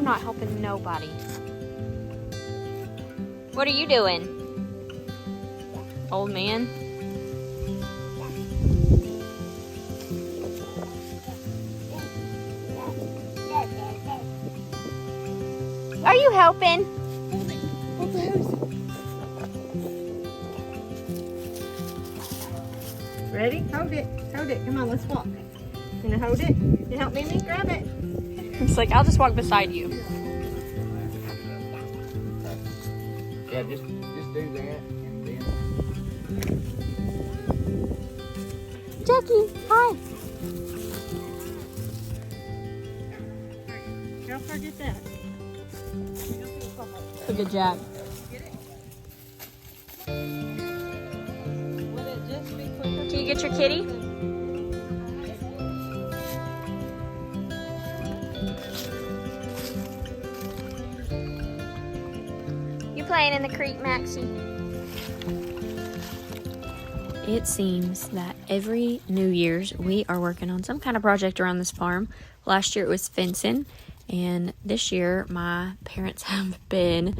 not helping nobody. What are you doing, old man? Are you helping? Hold the hose. Ready? Hold it. Hold it. Come on, let's walk. You gonna hold it? You help Mimi? Grab it. It's like, I'll just walk beside you. Yeah, just do that and then. Jackie, hi. Don't forget that. Look at Jack. Can you get your kitty? You playing in the creek, Maxie? It seems that every New Year's we are working on some kind of project around this farm. Last year it was fencing, and this year my parents have been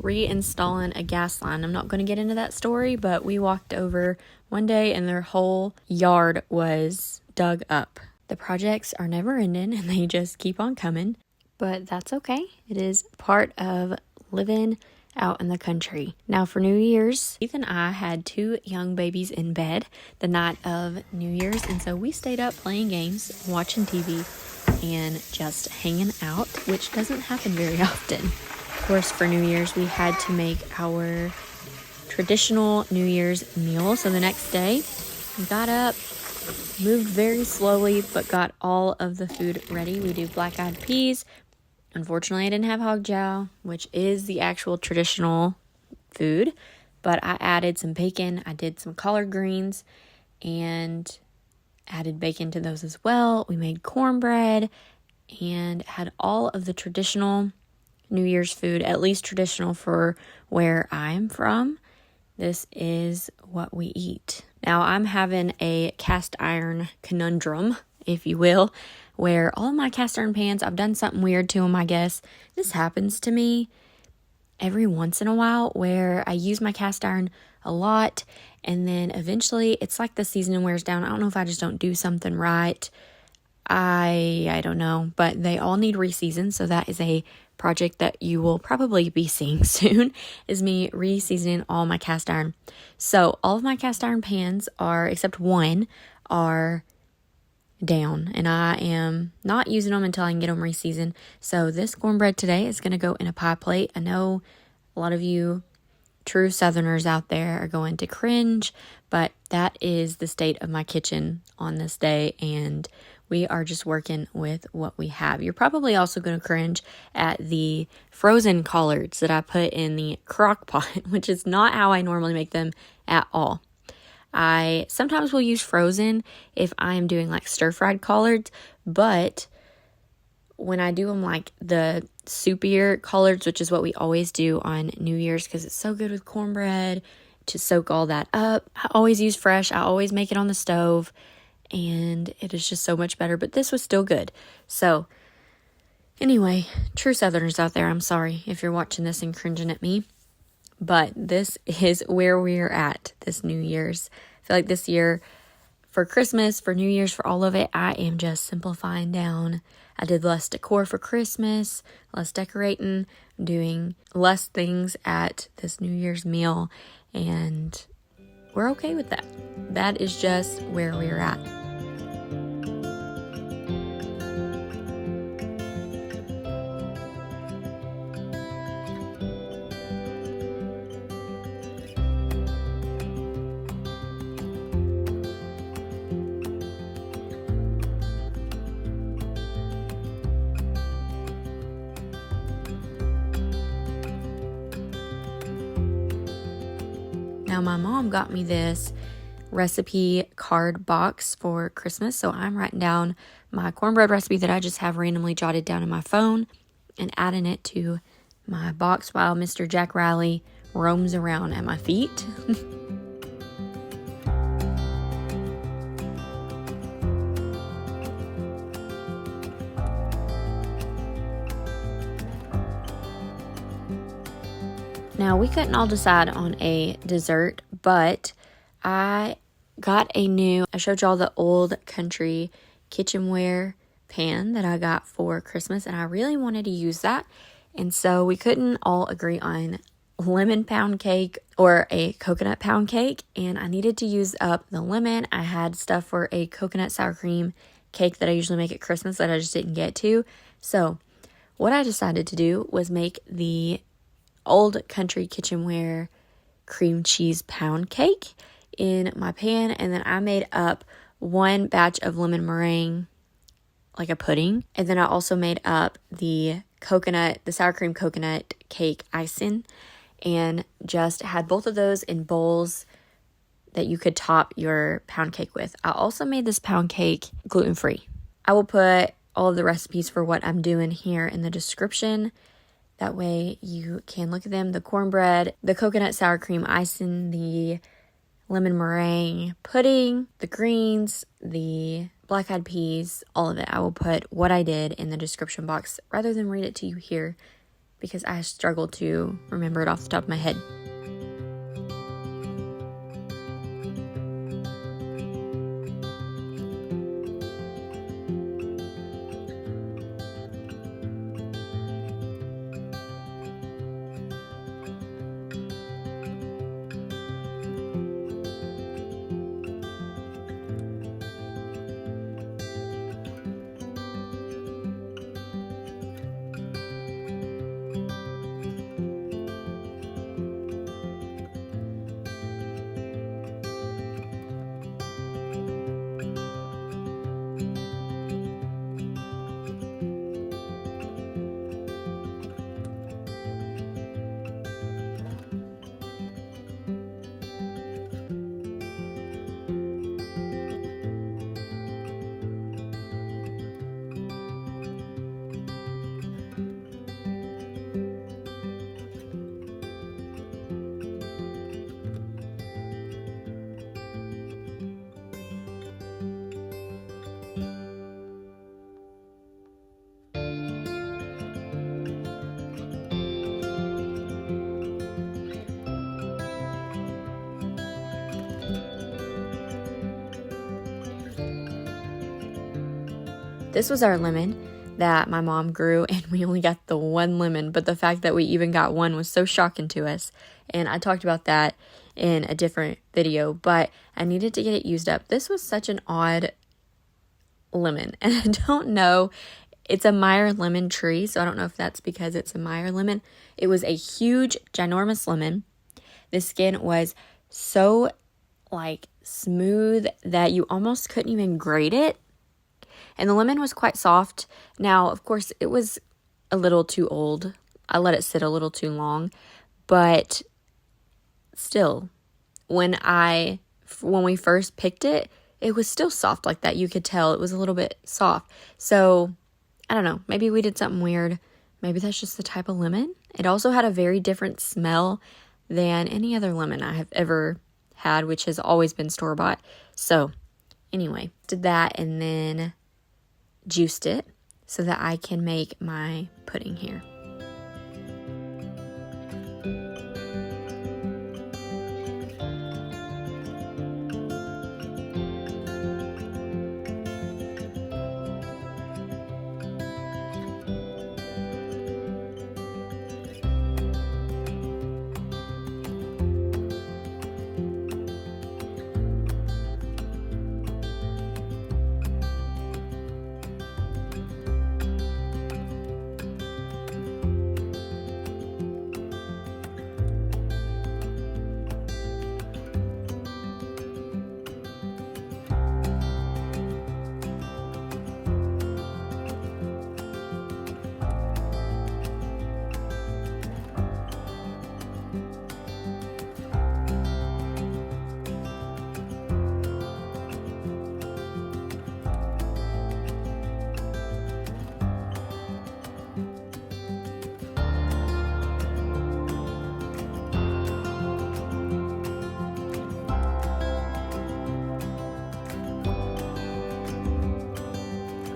reinstalling a gas line. I'm not going to get into that story, but we walked over one day and their whole yard was dug up. The projects are never ending and they just keep on coming, but that's okay. It is part of living out in the country. Now for New Year's, Keith and I had 2 young babies in bed the night of New Year's, and so we stayed up playing games, watching TV, and just hanging out, which doesn't happen very often. Of course, for New Year's, we had to make our traditional New Year's meal. So the next day, we got up, moved very slowly, but got all of the food ready. We do black-eyed peas. Unfortunately, I didn't have hog jowl, which is the actual traditional food, but I added some bacon. I did some collard greens and added bacon to those as well. We made cornbread and had all of the traditional New Year's food, at least traditional for where I'm from. This is what we eat. Now I'm having a cast iron conundrum, if you will, where all of my cast iron pans, I've done something weird to them, I guess. This happens to me every once in a while where I use my cast iron a lot and then eventually it's like the seasoning wears down. I don't know if I just don't do something right. I don't know, but they all need re-season, so that is a project that you will probably be seeing soon, is me re-seasoning all my cast iron. So all of my cast iron pans are, except one, are down, and I am not using them until I can get them re-seasoned. So this cornbread today is going to go in a pie plate. I know a lot of you true Southerners out there are going to cringe, but that is the state of my kitchen on this day, and we are just working with what we have. You're probably also going to cringe at the frozen collards that I put in the crock pot, which is not how I normally make them at all. I sometimes will use frozen if I am doing like stir-fried collards, but when I do them like the soupier collards, which is what we always do on New Year's because it's so good with cornbread, to soak all that up, I always use fresh. I always make it on the stove, and it is just so much better, but this was still good. So anyway, true Southerners out there, I'm sorry if you're watching this and cringing at me, but this is where we're at this New Year's. I feel like this year, for Christmas, for New Year's, for all of it, I am just simplifying down. I did less decor for Christmas, less decorating, doing less things at this New Year's meal, and we're okay with that. That is just where we're at. Now, my mom got me this recipe card box for Christmas, so I'm writing down my cornbread recipe that I just have randomly jotted down in my phone and adding it to my box while Mr. Jack Riley roams around at my feet. Now, we couldn't all decide on a dessert, but I got I showed y'all the old country kitchenware pan that I got for Christmas, and I really wanted to use that. And so we couldn't all agree on lemon pound cake or a coconut pound cake, and I needed to use up the lemon. I had stuff for a coconut sour cream cake that I usually make at Christmas that I just didn't get to. So what I decided to do was make the old country kitchenware cream cheese pound cake in my pan, and then I made up one batch of lemon meringue, like a pudding, and then I also made up the sour cream coconut cake icing, and just had both of those in bowls that you could top your pound cake with. I also made this pound cake gluten-free. I will put all of the recipes for what I'm doing here in the description. That way you can look at them. The cornbread, the coconut sour cream icing, the lemon meringue pudding, the greens, the black-eyed peas, all of it. I will put what I did in the description box rather than read it to you here because I struggled to remember it off the top of my head. This was our lemon that my mom grew, and we only got the one lemon, but the fact that we even got one was so shocking to us. And I talked about that in a different video, but I needed to get it used up. This was such an odd lemon, and I don't know. It's a Meyer lemon tree, so I don't know if that's because it's a Meyer lemon. It was a huge, ginormous lemon. The skin was so smooth that you almost couldn't even grate it. And the lemon was quite soft. Now, of course, it was a little too old. I let it sit a little too long. But still, when we first picked it, it was still soft like that. You could tell it was a little bit soft. So, I don't know. Maybe we did something weird. Maybe that's just the type of lemon. It also had a very different smell than any other lemon I have ever had, which has always been store-bought. So, anyway, did that and then juiced it so that I can make my pudding here.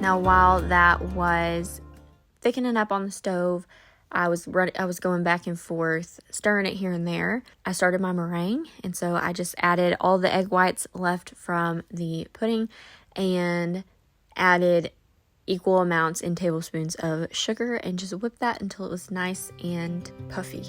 Now, while that was thickening up on the stove, I was going back and forth, stirring it here and there. I started my meringue, and so I just added all the egg whites left from the pudding and added equal amounts in tablespoons of sugar and just whipped that until it was nice and puffy.